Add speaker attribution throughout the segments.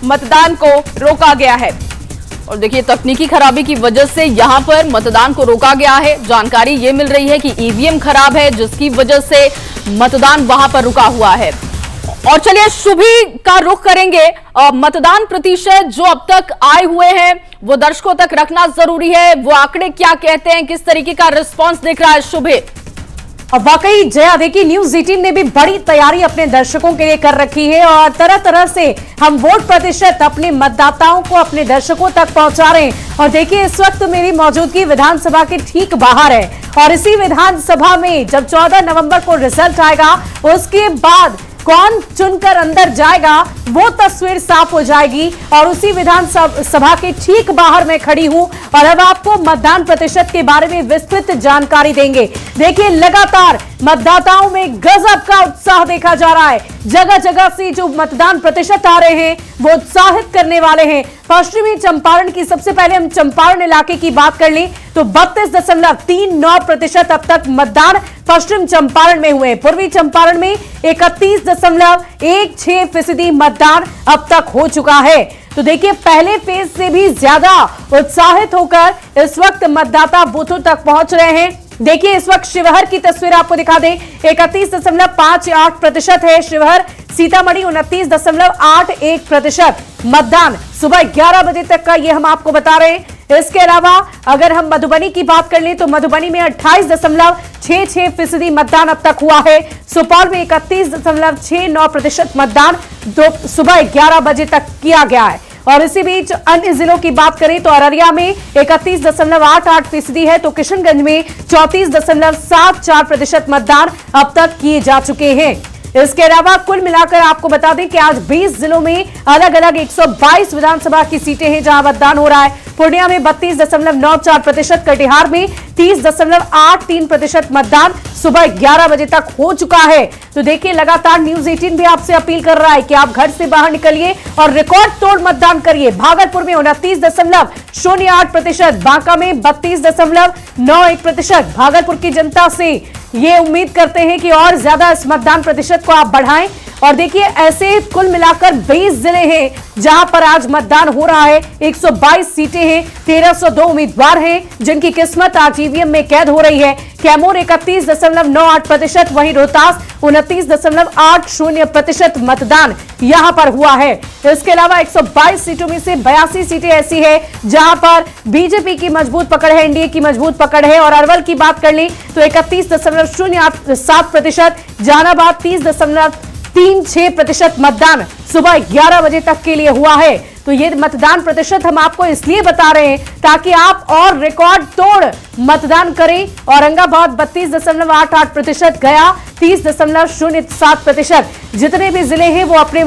Speaker 1: मतदान को रोका गया है। और देखिए, तकनीकी खराबी की वजह से यहां पर मतदान को रोका गया है। जानकारी ये मिल रही है कि ईवीएम खराब है, जिसकी वजह से मतदान वहां पर रुका हुआ है। और चलिए शुभी का रुख करेंगे। मतदान प्रतिशत जो अब तक आए हुए हैं वो दर्शकों तक रखना जरूरी है। वो आंकड़े क्या कहते हैं, किस तरीके का रिस्पांस दिख रहा है शुभी?
Speaker 2: वाकई जया, देखिए न्यूज 18 ने भी बड़ी तैयारी अपने दर्शकों के लिए कर रखी है और तरह तरह से हम वोट प्रतिशत अपने मतदाताओं को, अपने दर्शकों तक पहुंचा रहे हैं। और देखिए, इस वक्त मेरी मौजूदगी विधानसभा के ठीक बाहर है और इसी विधानसभा में जब 14 नवंबर को रिजल्ट आएगा, उसके बाद कौन चुनकर अंदर जाएगा वो तस्वीर साफ हो जाएगी। और उसी विधानसभा के ठीक बाहर मैं खड़ी हूं और अब आपको मतदान प्रतिशत के बारे में विस्तृत जानकारी देंगे। देखिए, लगातार मतदाताओं में गजब का उत्साह देखा जा रहा है। जगह जगह से जो मतदान प्रतिशत आ रहे हैं वो उत्साहित करने वाले हैं। पश्चिमी चंपारण की, सबसे पहले हम चंपारण इलाके की बात कर लें तो 32.39% अब तक मतदान पश्चिम चंपारण में हुए। पूर्वी चंपारण में 31.16% मतदान अब तक हो चुका है। तो देखिए, पहले फेज से भी ज्यादा उत्साहित होकर इस वक्त मतदाता बूथों तक पहुंच रहे हैं। देखिए, इस वक्त शिवहर की तस्वीर आपको दिखा दें, 31.58% है शिवहर। सीतामढ़ी 29.81% मतदान सुबह 11 बजे तक का, ये हम आपको बता रहे हैं। इसके अलावा अगर हम मधुबनी की बात कर लें तो मधुबनी में 28.66% मतदान अब तक हुआ है। सुपौल में 31.69% मतदान सुबह 11 बजे तक किया गया है। और इसी बीच अन्य जिलों की बात करें तो अररिया में 31.88% है, तो किशनगंज में 34.74% मतदान अब तक किए जा चुके हैं। इसके अलावा कुल मिलाकर आपको बता दें कि आज 20 जिलों में अलग अलग 122 विधानसभा की सीटें हैं जहां मतदान हो रहा है। पूर्णिया में 32.94%, कटिहार में 30.83% मतदान सुबह 11 बजे तक हो चुका है। तो देखिए, लगातार न्यूज 18 भी आपसे अपील कर रहा है कि आप घर से बाहर निकलिए और रिकॉर्ड तोड़ मतदान करिए। भागलपुर में 29.08%, बांका में 32.91%। भागलपुर की जनता से ये उम्मीद करते हैं कि और ज्यादा इस मतदान प्रतिशत को आप बढ़ाएं। और देखिए, ऐसे कुल मिलाकर 20 जिले हैं जहां पर आज मतदान हो रहा है। 122 सीटें हैं, 1302 उम्मीदवार हैं जिनकी किस्मत आज ईवीएम में कैद हो रही है। कैमूर 31.98%, वहीं रोहतास 29.80% मतदान यहां पर हुआ है। इसके अलावा 122 सीटों में से 82 सीटें ऐसी है जहां पर बीजेपी की मजबूत पकड़ है, एनडीए की मजबूत पकड़ है। और अरवल की बात कर लें तो 31.07%, जहानाबाद 30.36% मतदान सुबह 11 बजे तक के लिए हुआ है। तो ये मतदान प्रतिशत हम आपको इसलिए बता रहे हैं ताकि आप और रिकॉर्ड तोड़ मतदान करें। औरंगाबाद 32.88%, गया 30.07%। जितने भी जिले हैं वो अपने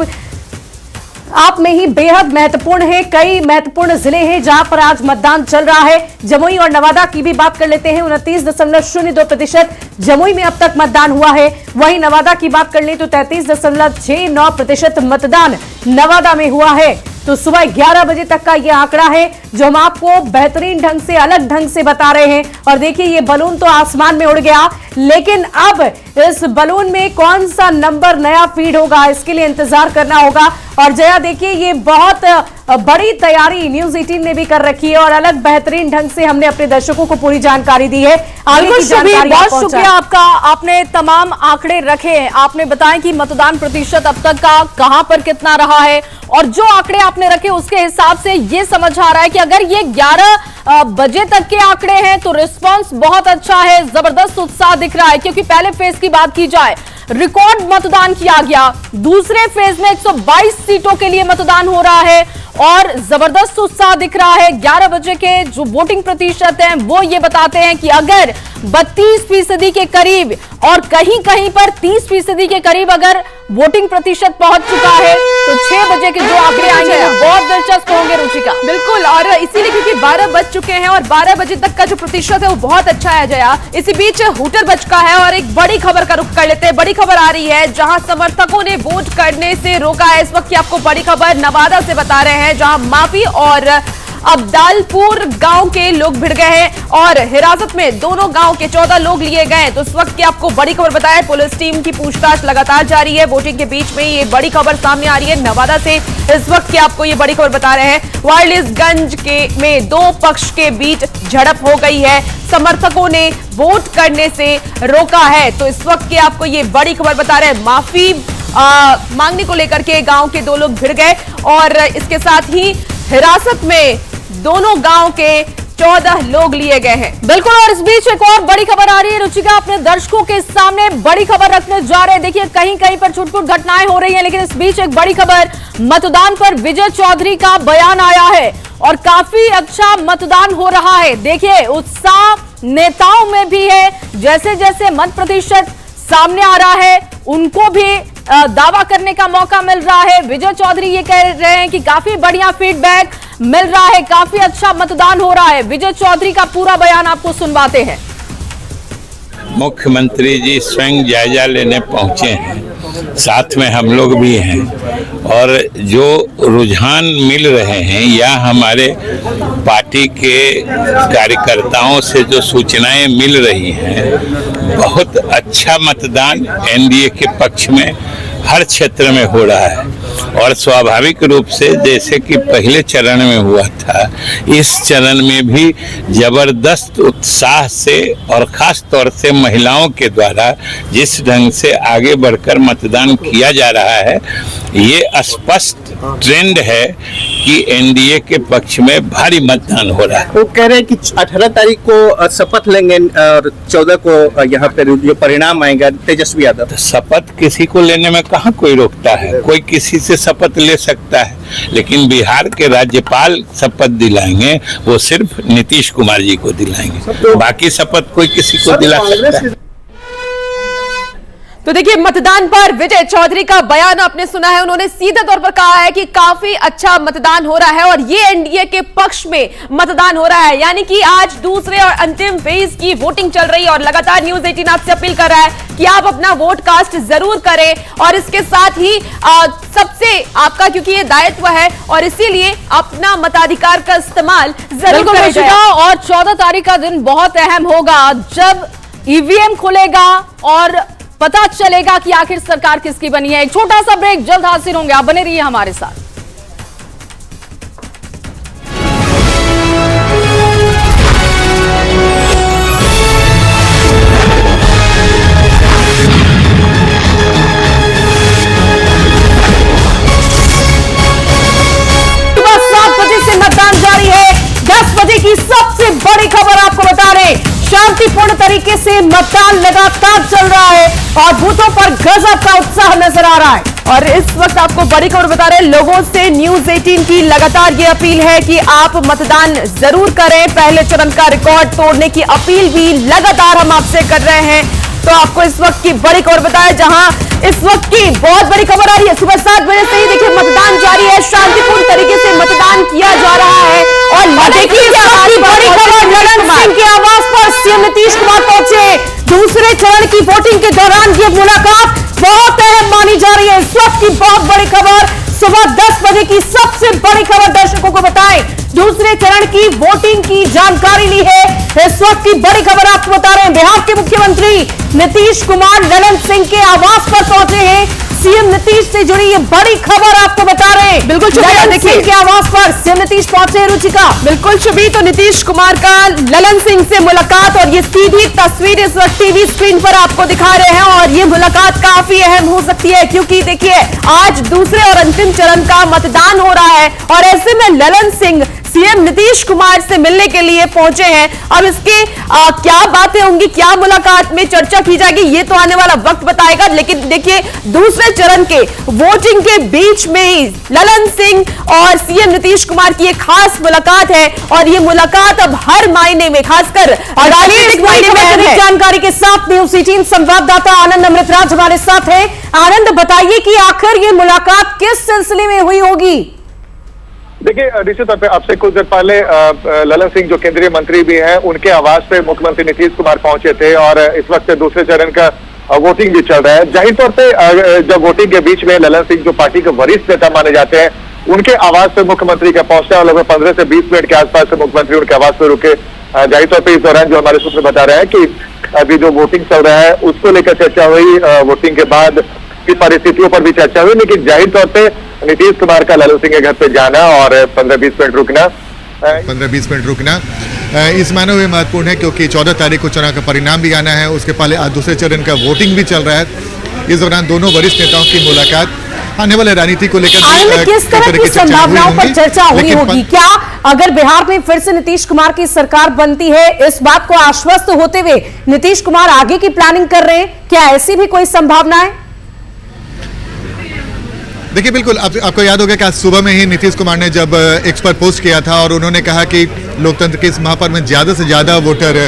Speaker 2: आप में ही बेहद महत्वपूर्ण है। कई महत्वपूर्ण जिले हैं जहां पर आज मतदान चल रहा है। जमुई और नवादा की भी बात कर लेते हैं, 29.02% जमुई में अब तक मतदान हुआ है। वहीं नवादा की बात कर लें तो 33.69% मतदान नवादा में हुआ है। तो सुबह 11 बजे तक का ये आंकड़ा है जो हम आपको बेहतरीन ढंग से, अलग ढंग से बता रहे हैं। और देखिए, ये बलून तो आसमान में उड़ गया, लेकिन अब इस बलून में कौन सा नंबर नया फीड होगा इसके लिए इंतजार करना होगा। और जया, देखिए, ये बहुत बड़ी तैयारी न्यूज 18 ने भी कर रखी है और अलग बेहतरीन ढंग से हमने अपने दर्शकों को पूरी जानकारी दी है। आगे की जानकारी
Speaker 1: बहुत शुक्रिया आपका, आपने तमाम आंकड़े रखे हैं। आपने बताया कि मतदान प्रतिशत अब तक का कहां पर कितना रहा है और जो आंकड़े आपने रखे उसके हिसाब से ये समझ आ रहा है कि अगर ये 11 बजे तक के आंकड़े हैं तो रिस्पांस बहुत अच्छा है, जबरदस्त उत्साह दिख रहा है। क्योंकि पहले फेज की बात की जाए, रिकॉर्ड मतदान किया गया। दूसरे फेज में 122 सीटों के लिए मतदान हो रहा है और जबरदस्त उत्साह दिख रहा है। 11 बजे के जो वोटिंग प्रतिशत हैं वो ये बताते हैं कि अगर 32% के करीब और कहीं कहीं पर 30% के करीब अगर वोटिंग प्रतिशत पहुंच चुका है तो 6 बजे के जो आंकड़े आएंगे वो बहुत दिलचस्प होंगे रुचिका।
Speaker 3: बिल्कुल, और इसीलिए क्योंकि 12 बज चुके हैं और 12 बजे तक का जो प्रतिशत है वो बहुत अच्छा है जया। इसी बीच हूटर बज का है और एक बड़ी खबर का रुख कर लेते हैं। बड़ी खबर आ रही है जहां समर्थकों ने वोट करने से रोका है। इस वक्त की आपको बड़ी खबर नवादा से बता रहे हैं, जहां माफी और अब्दालपुर गांव के लोग भिड़ गए हैं और हिरासत में दोनों गांव के 14 लोग लिए गए हैं। तो इस वक्त की आपको बड़ी खबर बताया, पुलिस टीम की पूछताछ लगातार जारी है। वोटिंग के बीच में ये बड़ी खबर सामने आ रही है नवादा से। इस वक्त की आपको ये बड़ी खबर बता रहे हैं, वायरलेसगंज में दो पक्ष के बीच झड़प हो गई है, समर्थकों ने वोट करने से रोका है। तो इस वक्त की आपको ये बड़ी खबर बता रहे हैं, माफी मांगने को लेकर के गांव के दो लोग भिड़ गए और इसके साथ ही हिरासत में दोनों गांव के 14 लोग लिए गए हैं।
Speaker 1: बिल्कुल, और इस बीच एक और बड़ी खबर आ रही है। रुचिका अपने दर्शकों के सामने बड़ी खबर रखने जा रहे हैं। देखिए, कहीं कहीं पर छुटपुट घटनाएं हो रही हैं, लेकिन इस बीच एक बड़ी खबर, मतदान पर विजय चौधरी का बयान आया है और काफी अच्छा मतदान हो रहा है। देखिए, उत्साह नेताओं में भी है। जैसे जैसे मत प्रतिशत सामने आ रहा है, उनको भी दावा करने का मौका मिल रहा है। विजय चौधरी ये कह रहे हैं कि काफी बढ़िया फीडबैक मिल रहा है, काफी अच्छा मतदान हो रहा है। विजय चौधरी का पूरा बयान आपको सुनवाते हैं।
Speaker 4: मुख्यमंत्री जी स्वयं जायजा लेने पहुंचे हैं, साथ में हम लोग भी हैं, और जो रुझान मिल रहे हैं या हमारे पार्टी के कार्यकर्ताओं से जो सूचनाएं मिल रही हैं, बहुत अच्छा मतदान एनडीए के पक्ष में हर क्षेत्र में हो रहा है। और स्वाभाविक रूप से जैसे कि पहले चरण में हुआ था, इस चरण में भी जबरदस्त उत्साह से और खास तौर से महिलाओं के द्वारा जिस ढंग से आगे बढ़कर मतदान किया जा रहा है, ये स्पष्ट ट्रेंड है कि एनडीए के पक्ष में भारी मतदान हो रहा है।
Speaker 5: वो कह रहे हैं कि 18 तारीख को शपथ लेंगे और 14 को यहाँ पे जो परिणाम आएगा तेजस्वी यादव।
Speaker 4: तो शपथ किसी को लेने में कहाँ कोई रोकता है, कोई किसी से शपथ ले सकता है, लेकिन बिहार के राज्यपाल शपथ दिलाएंगे, वो सिर्फ नीतीश कुमार जी को दिलाएंगे, बाकी शपथ कोई किसी को दिला सकता है।
Speaker 3: तो देखिए, मतदान पर विजय चौधरी का बयान आपने सुना है। उन्होंने सीधे तौर पर कहा है कि काफी अच्छा मतदान हो रहा है और ये एनडीए के पक्ष में मतदान हो रहा है। यानी कि आज दूसरे और अंतिम फेज की वोटिंग चल रही है और लगातार न्यूज 18 आपसे अपील कर रहा है कि आप अपना वोट कास्ट जरूर करें। और इसके साथ ही सबसे आपका, क्योंकि ये दायित्व है और इसीलिए अपना मताधिकार का इस्तेमाल जरूर करें।
Speaker 1: और 14 तारीख का दिन बहुत अहम होगा, जब ईवीएम खुलेगा और पता चलेगा कि आखिर सरकार किसकी बनी है। एक छोटा सा ब्रेक, जल्द हाजिर होंगे, आप बने रहिए हमारे साथ।
Speaker 2: सुबह 7 बजे से मतदान जारी है। 10 बजे की सबसे बड़ी खबर आपको बता रहे, शांतिपूर्ण तरीके से मतदान लगातार चल रहा है और बूथों पर गजब का उत्साह नजर आ रहा है।
Speaker 3: और इस वक्त आपको बड़ी खबर बता रहे हैं, लोगों से न्यूज 18 की लगातार ये अपील है कि आप मतदान जरूर करें। पहले चरण का रिकॉर्ड तोड़ने की अपील भी लगातार हम आपसे कर रहे हैं। तो आपको इस वक्त की बड़ी खबर बताया, जहां इस वक्त की बहुत बड़ी खबर आ रही है। सुबह 7 बजे से ही देखिए मतदान जारी है, शांतिपूर्ण तरीके से मतदान किया जा रहा है। और देखिए
Speaker 2: बड़ी खबर, ललन सिंह के आवास पर सीएम नीतीश कुमार पहुंचे। दूसरे चरण की वोटिंग के दौरान ये मुलाकात बहुत अहम मानी जा रही है। इस वक्त की बहुत बड़ी खबर, सुबह 10 बजे की सबसे बड़ी खबर दर्शकों को बताएं, दूसरे चरण की वोटिंग की जानकारी ली है। इस वक्त की बड़ी खबर आपको बता रहे हैं, बिहार के मुख्यमंत्री नीतीश कुमार ललन सिंह के आवास पर पहुंचे हैं। सीएम नीतीश से जुड़ी ये बड़ी खबर आपको बता रहे हैं।
Speaker 3: बिल्कुल,
Speaker 2: ललन सिंह के आवास पर सीएम नीतीश पहुंचे। रुचिका,
Speaker 3: बिल्कुल शुभी, तो नीतीश कुमार का ललन सिंह से मुलाकात और ये सीधी तस्वीर इस वक्त टीवी स्क्रीन पर आपको दिखा रहे हैं। और ये मुलाकात काफी अहम हो सकती है, क्योंकि देखिए आज दूसरे और अंतिम चरण का मतदान हो रहा है और ऐसे में ललन सिंह सीएम नीतीश कुमार से मिलने के लिए पहुंचे हैं। अब इसके क्या बातें होंगी, क्या मुलाकात में चर्चा की जाएगी, ये तो आने वाला वक्त बताएगा। लेकिन देखिए, दूसरे चरण के वोटिंग के बीच में ही ललन सिंह और सीएम नीतीश कुमार की एक खास मुलाकात है और ये मुलाकात अब हर मायने में, खासकर राजनीतिक मायने में
Speaker 2: जानकारी के साथ न्यूज 18 संवाददाता आनंद अमृतराज हमारे साथ है। आनंद, बताइए कि आखिर ये मुलाकात किस सिलसिले में हुई होगी?
Speaker 6: देखिए, निश्चित तौर पे आपसे कुछ देर पहले ललन सिंह जो केंद्रीय मंत्री भी हैं, उनके आवास पे मुख्यमंत्री नीतीश कुमार पहुंचे थे और इस वक्त दूसरे चरण का वोटिंग भी चल रहा है। जाहिर तौर पे जब वोटिंग के बीच में ललन सिंह जो पार्टी के वरिष्ठ नेता माने जाते हैं, उनके आवास पे मुख्यमंत्री का पहुंचना, और लगभग 15 से 20 मिनट के आसपास से मुख्यमंत्री उनके आवास पे रुके। जाहिर तौर पर इस दौरान जो हमारे सूत्र बता रहे हैं कि अभी जो वोटिंग चल रहा है उसको लेकर चर्चा हुई, वोटिंग के बाद की परिस्थितियों पर भी चर्चा हुई, लेकिन जाहिर तौर पे नीतीश कुमार का ललन सिंह के घर पे जाना और 15-20 मिनट रुकना
Speaker 7: 15-20 मिनट रुकना इस मायने में महत्वपूर्ण है क्योंकि 14 तारीख को चुनाव का परिणाम भी आना है। उसके पहले आज दूसरे चरण का वोटिंग भी चल रहा है। इस दौरान दोनों वरिष्ठ नेताओं की मुलाकात आने वाले राजनीति को लेकर
Speaker 2: आने में किस तरह की संभावनाओं पर चर्चा हुई होगी? क्या अगर बिहार में फिर से नीतीश कुमार की सरकार बनती है, इस बात को आश्वस्त होते हुए नीतीश कुमार आगे की प्लानिंग कर रहे हैं, क्या ऐसी भी कोई संभावना है?
Speaker 7: देखिए बिल्कुल, आपको याद होगा कि आज सुबह में ही नीतीश कुमार ने जब एक्स पर पोस्ट किया था और उन्होंने कहा कि लोकतंत्र के इस महापर्व में ज्यादा से ज्यादा वोटर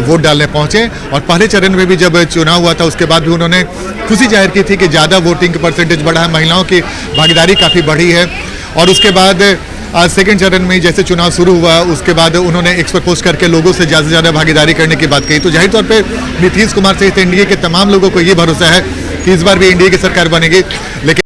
Speaker 7: वोट डालने पहुंचे। और पहले चरण में भी जब चुनाव हुआ था उसके बाद भी उन्होंने खुशी जाहिर की थी कि ज्यादा वोटिंग परसेंटेज बढ़ा है, महिलाओं की भागीदारी काफी बढ़ी है। और उसके बाद आज सेकंड चरण में जैसे चुनाव शुरू हुआ उसके बाद उन्होंने एक्स पर पोस्ट करके लोगों से ज्यादा से ज्यादा भागीदारी करने की बात कही। तो जाहिर तौर पर नीतीश कुमार सहित एनडीए के तमाम लोगों को ये भरोसा है कि इस बार भी एनडीए की सरकार बनेगी। लेकिन